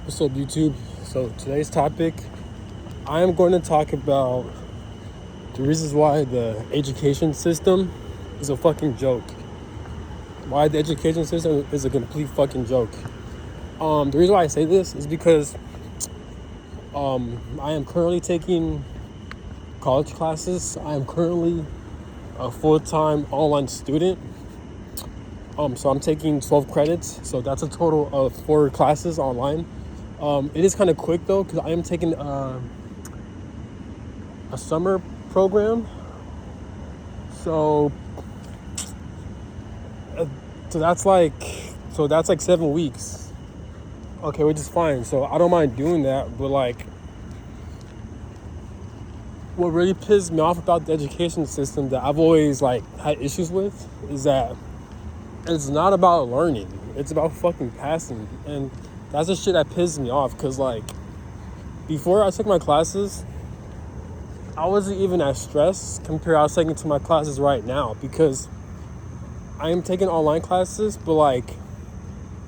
What's up, YouTube? So today's topic, I am going to talk about the reasons why the education system is a fucking joke. Why the education system is a complete fucking joke. The reason why I say this is because I am currently taking college classes. I am currently a full-time online student. So I'm taking 12 credits. So that's a total of 4 classes online. It is kind of quick though, because I am taking a summer program. So, uh, so that's like 7 weeks. Okay, which is fine. So I don't mind doing that, but like, what really pisses me off about the education system that I've always like had issues with is that it's not about learning. It's about fucking passing, and that's the shit that pisses me off. Cause like, before I took my classes, I wasn't even as stressed compared to I was taking to my classes right now, because I am taking online classes, but like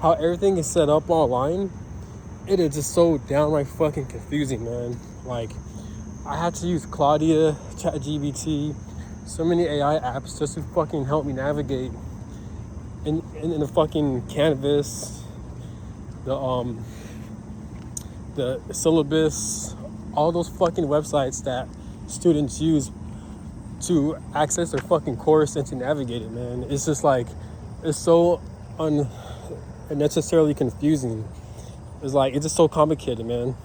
how everything is set up online, it is just so downright fucking confusing, man. Like, I had to use Claudia, ChatGPT, so many AI apps just to fucking help me navigate in the fucking Canvas, the syllabus, all those fucking websites that students use to access their fucking course and to navigate it, man. It's just like, it's so unnecessarily confusing. It's like, it's just so complicated, man.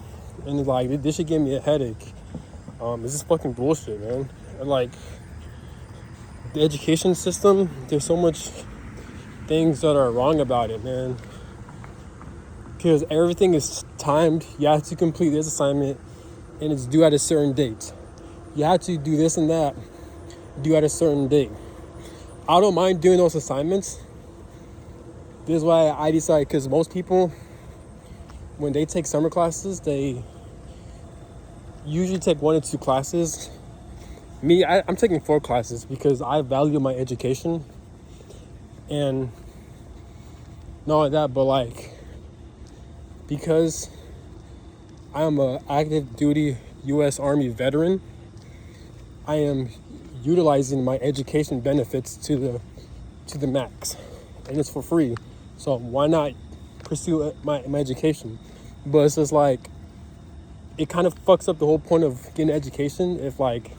And it's like, this should give me a headache. It's just fucking bullshit, man. And like, the education system, there's so much things that are wrong about it, man. Because everything is timed. You have to complete this assignment and it's due at a certain date. You have to do this and that due at a certain date. I don't mind doing those assignments. This is why I decided, because most people, when they take summer classes, they usually take 1 or 2 classes. Me, I'm taking 4 classes because I value my education. And not only that, but like, because I am an active duty U.S. Army veteran, I am utilizing my education benefits to the max, and it's for free. So why not pursue my education? But it's just like, it kind of fucks up the whole point of getting an education if like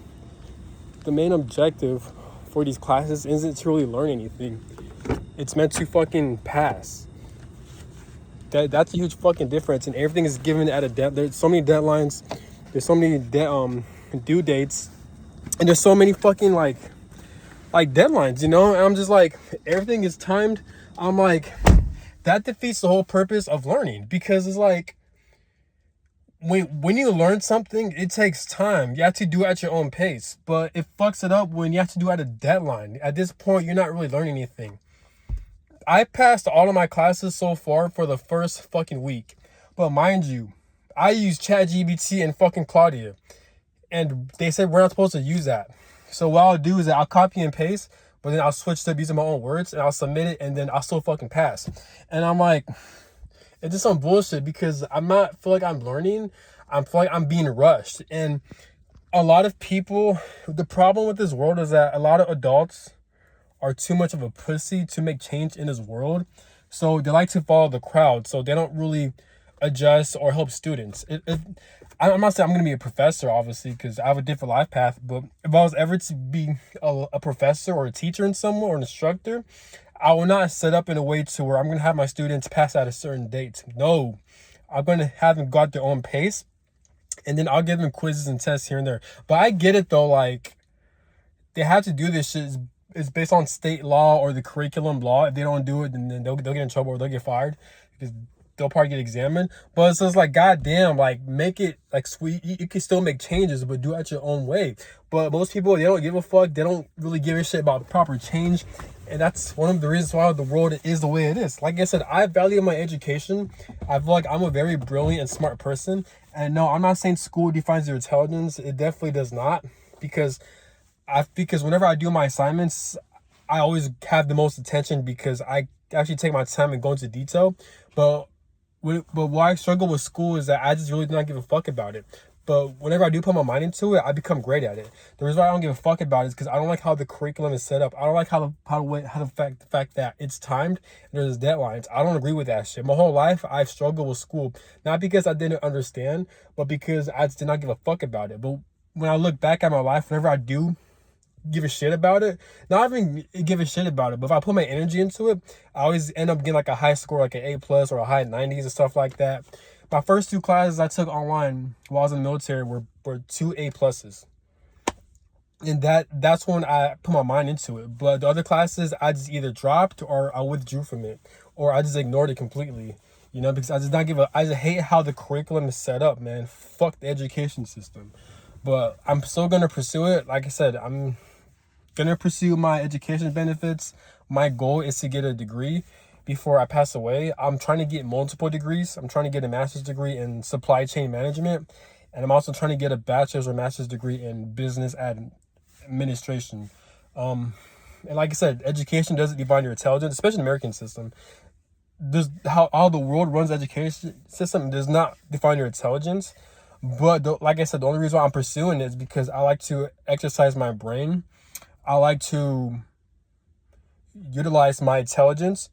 the main objective for these classes isn't to really learn anything. It's meant to fucking pass. That's a huge fucking difference, and everything is given at a there's so many deadlines, there's so many due dates, and there's so many fucking like deadlines, you know? And I'm just like, everything is timed. I'm like, that defeats the whole purpose of learning, because it's like, when you learn something, it takes time. You have to do it at your own pace, but it fucks it up when you have to do it at a deadline. At this point, you're not really learning anything. I passed all of my classes so far for the first fucking week. But mind you, I use ChatGPT and fucking Claudia. And they said we're not supposed to use that. So what I'll do is that I'll copy and paste, but then I'll switch to using my own words and I'll submit it, and then I'll still fucking pass. And I'm like, it's just some bullshit, because I'm not feel like I'm learning. I feel like I'm being rushed. And a lot of people, the problem with this world is that a lot of adults are too much of a pussy to make change in this world. So they like to follow the crowd. So they don't really adjust or help students. I'm not saying I'm going to be a professor, obviously, because I have a different life path. But if I was ever to be a professor or a teacher in somewhere or an instructor, I will not set up in a way to where I'm going to have my students pass at a certain date. No, I'm going to have them go at their own pace. And then I'll give them quizzes and tests here and there. But I get it, though. Like, they have to do this shit. It's based on state law or the curriculum law. If they don't do it, then they'll get in trouble or they'll get fired, because they'll probably get examined. But it's just like, goddamn, like, make it like sweet. You can still make changes, but do it at your own way. But most people, they don't give a fuck. They don't really give a shit about proper change. And that's one of the reasons why the world is the way it is. Like I said, I value my education. I feel like I'm a very brilliant and smart person. And no, I'm not saying school defines your intelligence. It definitely does not, because whenever I do my assignments, I always have the most attention, because I actually take my time and go into detail. But But why I struggle with school is that I just really do not give a fuck about it. But whenever I do put my mind into it, I become great at it. The reason why I don't give a fuck about it is because I don't like how the curriculum is set up. I don't like the fact that it's timed and there's deadlines. I don't agree with that shit. My whole life I've struggled with school, not because I didn't understand, but because I just did not give a fuck about it. But when I look back at my life, whenever I do give a shit about it, not even give a shit about it, but if I put my energy into it, I always end up getting like a high score, like an A plus or a high 90s and stuff like that. My first two classes I took online while I was in the military were two A pluses. And that's when I put my mind into it. But the other classes I just either dropped or I withdrew from it, or I just ignored it completely. You know, because I just hate how the curriculum is set up, man. Fuck the education system. But I'm still gonna pursue it. Like I said, I'm gonna pursue my education benefits. My goal is to get a degree before I pass away. I'm trying to get multiple degrees. I'm trying to get a master's degree in supply chain management, and I'm also trying to get a bachelor's or master's degree in business administration. And like I said, education doesn't define your intelligence, especially in the American system. There's how the world runs education system does not define your intelligence. But like I said, the only reason why I'm pursuing it is because I like to exercise my brain. I like to utilize my intelligence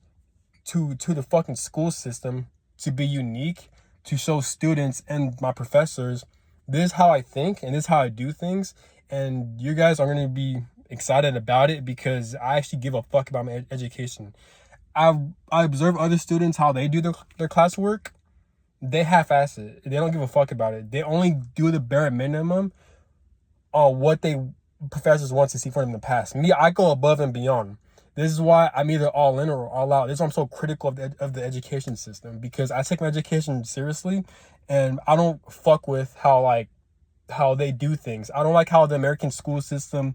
to the fucking school system to be unique, to show students and my professors this is how I think and this is how I do things, and you guys are going to be excited about it because I actually give a fuck about my education. I observe other students how they do their classwork. They half-ass it. They don't give a fuck about it. They only do the bare minimum on what they professors want to see from them in the past. Me, I go above and beyond. This is why I'm either all in or all out. This is why I'm so critical of the education system, because I take my education seriously, and I don't fuck with how they do things. I don't like how the American school system,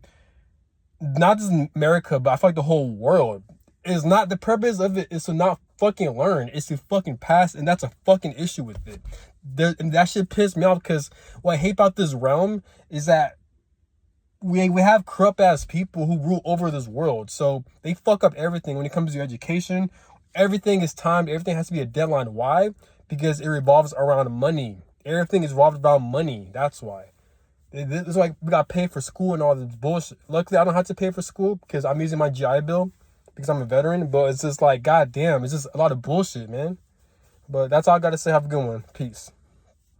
not just in America, but I feel like the whole world, is not, the purpose of it is to not fucking learn. It's to fucking pass, and that's a fucking issue with it. And that shit pissed me off, because what I hate about this realm is that we have corrupt ass people who rule over this world. So they fuck up everything when it comes to your education. Everything is timed. Everything has to be a deadline. Why? Because it revolves around money. Everything is revolved around money. That's why. It's like we got paid for school and all this bullshit. Luckily, I don't have to pay for school because I'm using my GI Bill because I'm a veteran. But it's just like, goddamn, it's just a lot of bullshit, man. But that's all I got to say. Have a good one. Peace.